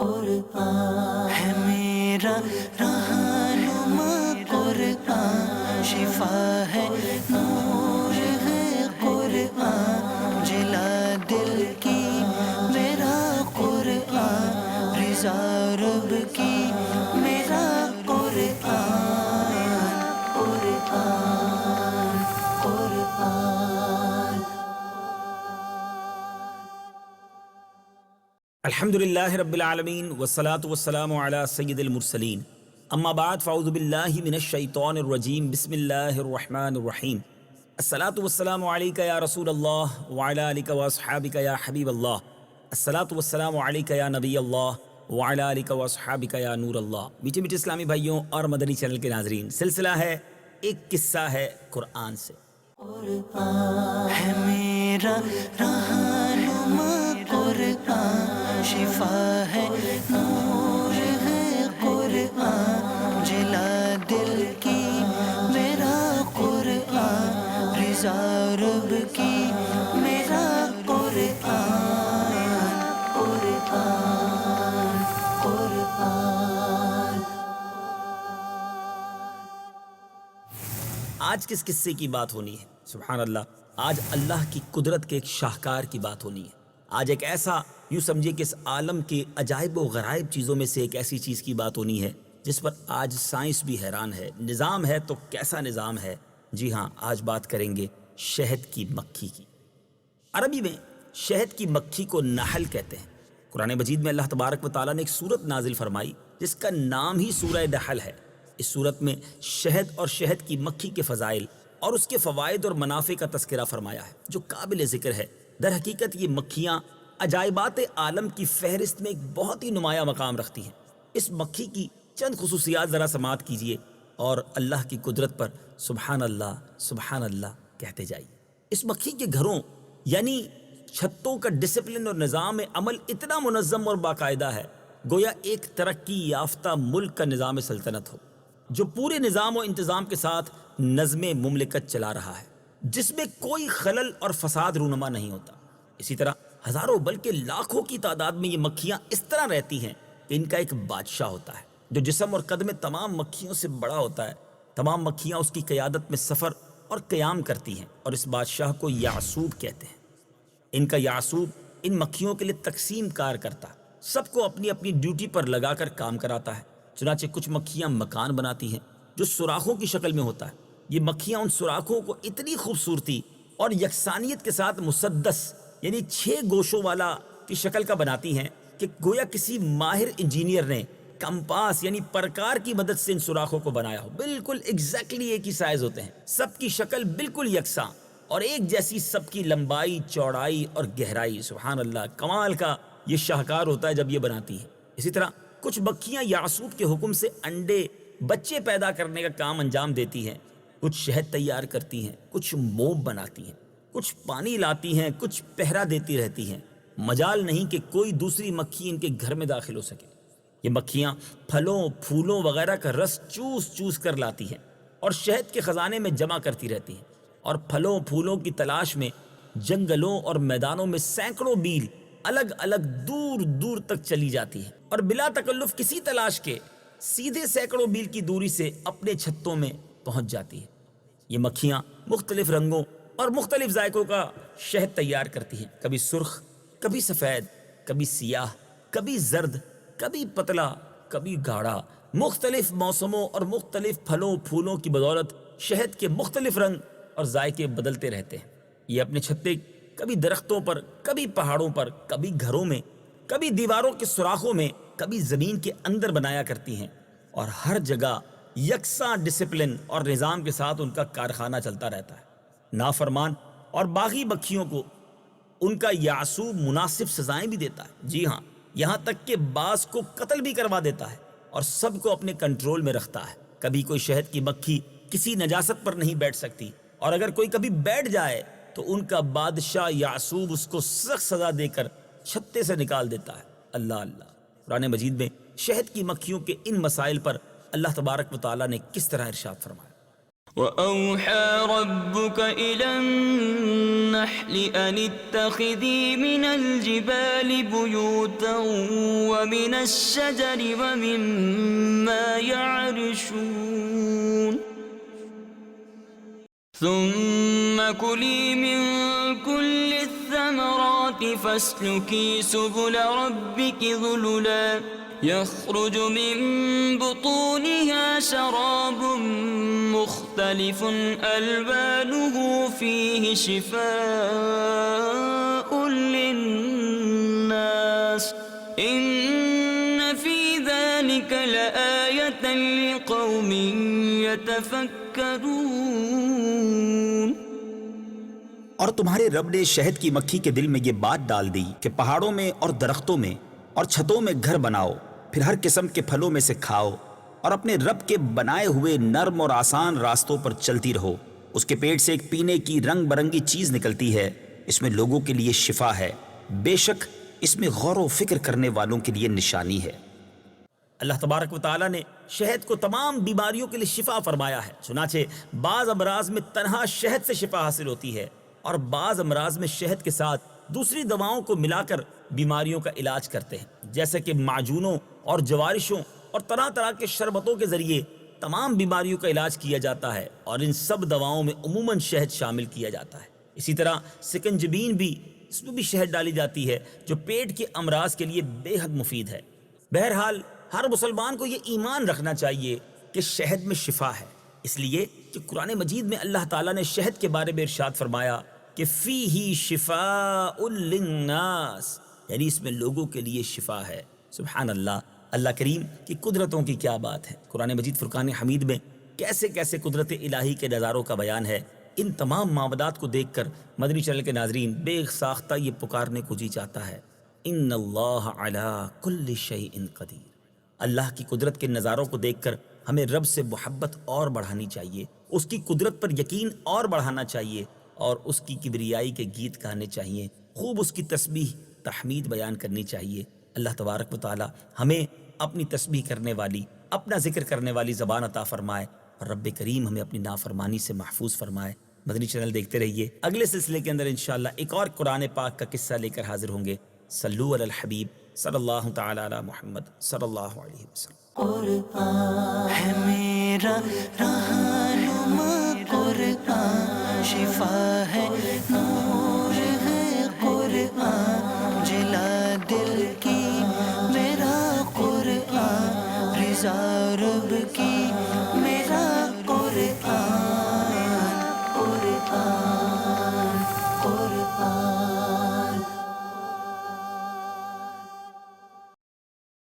قرآن ہے میرا رہنما، قرآن شفا ہے، نور ہے قرآن، جلا دل کی میرا قرآن، رضا رب کی میرا قرآن، قرآن قرآن۔ الحمدللہ رب العالمین والصلاة والسلام علی سید المرسلین، اما بعد فاعوذ باللہ من الشیطان الرجیم، بسم اللہ الرحمن الرحیم۔ الصلاة والسلام علیکہ یا رسول اللہ وعلی آلک واصحابک یا حبیب اللہ، الصلاة والسلام علیکہ یا نبی اللہ وعلی آلک واصحابک یا نور اللہ۔ میٹھے میٹھے اسلامی بھائیوں اور مدنی چینل کے ناظرین، سلسلہ ہے ایک قصہ ہے قرآن سے۔ قرآن ہے میرا رہنما، قرآن شفا ہے، نور ہے قرآن، جلا دل کی میرا قرآن، رضا رب کی میرا قرآن، قرآن قرآن۔ آج کس قصے کی بات ہونی ہے؟ سبحان اللہ، آج اللہ کی قدرت کے ایک شاہکار کی بات ہونی ہے۔ آج ایک ایسا، یوں سمجھے کہ اس عالم کے عجائب و غرائب چیزوں میں سے ایک ایسی چیز کی بات ہونی ہے جس پر آج سائنس بھی حیران ہے۔ نظام ہے تو کیسا نظام ہے؟ جی ہاں، آج بات کریں گے شہد کی مکھی کی۔ عربی میں شہد کی مکھی کو نحل کہتے ہیں۔ قرآن مجید میں اللہ تبارک و تعالیٰ نے ایک سورت نازل فرمائی جس کا نام ہی سورہ نحل ہے۔ اس سورت میں شہد اور شہد کی مکھی کے فضائل اور اس کے فوائد اور منافع کا تذکرہ فرمایا ہے جو قابل ذکر ہے۔ در حقیقت یہ مکھیاں عجائبات عالم کی فہرست میں ایک بہت ہی نمایاں مقام رکھتی ہیں۔ اس مکھی کی چند خصوصیات ذرا سماعت کیجئے اور اللہ کی قدرت پر سبحان اللہ کہتے جائیے۔ اس مکھی کے گھروں یعنی چھتوں کا ڈسپلن اور نظام عمل اتنا منظم اور باقاعدہ ہے گویا ایک ترقی یافتہ ملک کا نظام سلطنت ہو جو پورے نظام و انتظام کے ساتھ نظم مملکت چلا رہا ہے، جس میں کوئی خلل اور فساد رونما نہیں ہوتا۔ اسی طرح ہزاروں بلکہ لاکھوں کی تعداد میں یہ مکھیاں اس طرح رہتی ہیں کہ ان کا ایک بادشاہ ہوتا ہے جو جسم اور قد میں تمام مکھیوں سے بڑا ہوتا ہے۔ تمام مکھیاں اس کی قیادت میں سفر اور قیام کرتی ہیں اور اس بادشاہ کو یعصوب کہتے ہیں۔ ان کا یعصوب ان مکھیوں کے لیے تقسیم کار کرتا ہے، سب کو اپنی اپنی ڈیوٹی پر لگا کر کام کراتا ہے۔ چنانچہ کچھ مکھیاں مکان بناتی ہیں جو سوراخوں کی شکل میں ہوتا ہے۔ یہ مکھیاں ان سوراخوں کو اتنی خوبصورتی اور یکسانیت کے ساتھ مسدس یعنی 6 گوشوں والا کی شکل کا بناتی ہیں کہ گویا کسی ماہر انجینئر نے کمپاس یعنی پرکار کی مدد سے ان سوراخوں کو بنایا ہو۔ بالکل ایگزیکٹلی ایک ہی سائز ہوتے ہیں، سب کی شکل بالکل یکساں اور ایک جیسی، سب کی لمبائی، چوڑائی اور گہرائی۔ سبحان اللہ، کمال کا یہ شاہکار ہوتا ہے جب یہ بناتی ہے۔ اسی طرح کچھ مکھیاں یعصوب کے حکم سے انڈے بچے پیدا کرنے کا کام انجام دیتی ہیں، کچھ شہد تیار کرتی ہیں، کچھ موم بناتی ہیں، کچھ پانی لاتی ہیں، کچھ پہرا دیتی رہتی ہیں۔ مجال نہیں کہ کوئی دوسری مکھی ان کے گھر میں داخل ہو سکے۔ یہ مکھیاں پھلوں، پھولوں وغیرہ کا رس چوس چوس کر لاتی ہیں اور شہد کے خزانے میں جمع کرتی رہتی ہیں، اور پھلوں پھولوں کی تلاش میں جنگلوں اور میدانوں میں سینکڑوں میل الگ الگ دور دور تک چلی جاتی ہیں اور بلا تکلف کسی تلاش کے سیدھے سینکڑوں میل کی دوری سے اپنے چھتوں میں پہنچ جاتی ہیں۔ یہ مکھیاں مختلف رنگوں اور مختلف ذائقوں کا شہد تیار کرتی ہیں، کبھی سرخ، کبھی سفید، کبھی سیاہ، کبھی زرد، کبھی پتلا، کبھی گاڑھا۔ مختلف موسموں اور مختلف پھلوں پھولوں کی بدولت شہد کے مختلف رنگ اور ذائقے بدلتے رہتے ہیں۔ یہ اپنے چھتے کبھی درختوں پر، کبھی پہاڑوں پر، کبھی گھروں میں، کبھی دیواروں کے سوراخوں میں، کبھی زمین کے اندر بنایا کرتی ہیں، اور ہر جگہ یکساں ڈسپلن اور نظام کے ساتھ ان کا کارخانہ چلتا رہتا ہے۔ نافرمان اور باغی مکھیوں کو ان کا یعصوب مناسب سزائیں بھی دیتا ہے۔ جی ہاں، یہاں تک کہ بعض کو قتل بھی کروا دیتا ہے اور سب کو اپنے کنٹرول میں رکھتا ہے۔ کبھی کوئی شہد کی مکھی کسی نجاست پر نہیں بیٹھ سکتی، اور اگر کوئی کبھی بیٹھ جائے تو ان کا بادشاہ یعصوب اس کو سخت سزا دے کر چھتے سے نکال دیتا ہے۔ اللہ، قرآن مجید میں شہد کی مکھیوں کے ان مسائل پر اللہ تبارک و تعالیٰ نے کس طرح ارشاد فرمایا۔ وَأَوْحَى رَبُّكَ إِلَى النَّحْلِ أَنِ اتَّخِذِي مِنَ الْجِبَالِ بُيُوتًا وَمِنَ الشَّجَرِ وَمِمَّا يَعْرِشُونَ ثُمَّ كُلِي مِن كُلِّ الثَّمَرَاتِ فَاسْلُكِي سُبُلَ رَبِّكِ ذُلُلًا يخرج من بطونها شراب مختلف ألوانه فيه شفاء للناس إن في ذلك لآية لقوم يتفكرون. اور تمہارے رب نے شہد کی مکھی کے دل میں یہ بات ڈال دی کہ پہاڑوں میں اور درختوں میں اور چھتوں میں گھر بناؤ، پھر ہر قسم کے پھلوں میں سے کھاؤ اور اپنے رب کے بنائے ہوئے نرم اور آسان راستوں پر چلتی رہو. اس کے پیٹ سے ایک پینے کی رنگ برنگی چیز نکلتی ہے، اس میں لوگوں کے لیے شفا ہے، بے شک اس میں غور و فکر کرنے والوں کے لیے نشانی ہے. اللہ تبارک و تعالیٰ نے شہد کو تمام بیماریوں کے لیے شفا فرمایا ہے. چنانچہ بعض امراض میں تنہا شہد سے شفا حاصل ہوتی ہے اور بعض امراض میں شہد کے ساتھ دوسری دواؤں کو ملا کر بیماریوں کا علاج کرتے ہیں، جیسے کہ معجونوں اور جوارشوں اور طرح طرح کے شربتوں کے ذریعے تمام بیماریوں کا علاج کیا جاتا ہے، اور ان سب دواؤں میں عموماً شہد شامل کیا جاتا ہے. اسی طرح سکنجبین بھی، اس میں بھی شہد ڈالی جاتی ہے جو پیٹ کے امراض کے لیے بے حد مفید ہے. بہرحال ہر مسلمان کو یہ ایمان رکھنا چاہیے کہ شہد میں شفا ہے، اس لیے کہ قرآن مجید میں اللہ تعالیٰ نے شہد کے بارے میں ارشاد فرمایا کہ فیہ شفاء للناس، یعنی اس میں لوگوں کے لیے شفا ہے. سبحان اللہ. اللہ کریم کی قدرتوں کی کیا بات ہے. قرآن مجید فرقان حمید میں کیسے کیسے قدرت الہی کے نظاروں کا بیان ہے. ان تمام معاملات کو دیکھ کر مدنی چینل کے ناظرین بے ساختہ یہ پکارنے کو جی چاہتا ہے، ان اللہ علی کل شیء قدیر. اللہ کی قدرت کے نظاروں کو دیکھ کر ہمیں رب سے محبت اور بڑھانی چاہیے، اس کی قدرت پر یقین اور بڑھانا چاہیے، اور اس کی کبریائی کے گیت گانے چاہیے، خوب اس کی تسبیح تحمید بیان کرنی چاہیے. اللہ تبارک و تعالی ہمیں اپنی تسبیح کرنے والی، اپنا ذکر کرنے والی زبان عطا فرمائے، اور رب کریم ہمیں اپنی نافرمانی سے محفوظ فرمائے. مدنی چینل دیکھتے رہیے. اگلے سلسلے کے اندر انشاءاللہ ایک اور قرآن پاک کا قصہ لے کر حاضر ہوں گے. صلو علی الحبیب صلی اللہ تعالی علی محمد صلی اللہ علیہ وسلم. قرآن ہے میرا رہنما، قرآن شفا ہے، نور ہے قرآن، جلا دل کی میرا قرآن، رضا رب کی